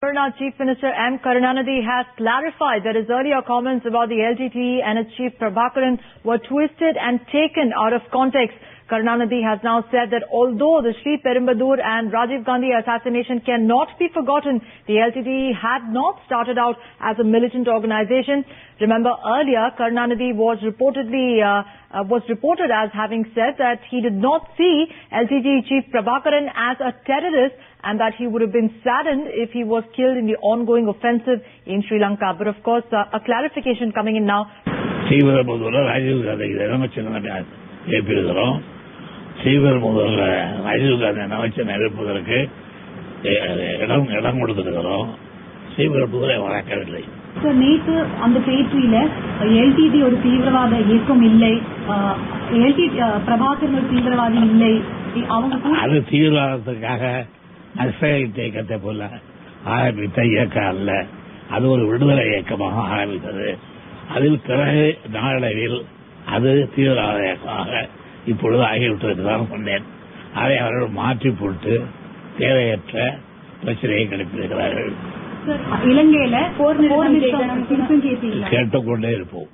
Now, Chief Minister M. Karunanidhi has clarified that his earlier comments about the LTTE and its chief Prabhakaran were twisted and taken out of context. Karunanidhi has now said that although the Sri Perumbudur and Rajiv Gandhi assassination cannot be forgotten, the LTTE had not started out as a militant organization. Remember, earlier Karunanidhi was reported as having said that he did not see LTTE chief Prabhakaran as a terrorist and that he would have been saddened if he was killed in the ongoing offensive in Sri Lanka. But of course, a clarification coming in now. Rajiv Gandhi அமைச்சர் நிரப்புவதற்கு இடம் கொடுத்திருக்கிறோம். ஸ்ரீபெரும்புதூரை வளர்க்கவில்லை. நேற்று அந்த பேட்டியில LTD ஒரு தீவிரவாத இயக்கம் இல்லை, பிரபாகரன் ஒரு தீவிரவாதி இல்லை, அவங்க அது தீவிரவாதத்துக்காக நக்சலைட் இயக்கத்தை போல ஆரம்பித்த இயக்கம் அல்ல. அது ஒரு விடுதலை இயக்கமாக ஆரம்பித்தது. அதில் பிறகு நாளடைவில் அது தீவிரவாத இயக்கமாக இப்பொழுது ஆகிவிட்டதுதான் சொன்னேன். அதை அவர்கள் மாற்றி போட்டு தேவையற்ற பிரச்சனையை கிளப்பியிருக்கிறார்கள். இலங்கையில போர் நிறுத்தம் கேட்டுக்கொண்டே இருப்போம்.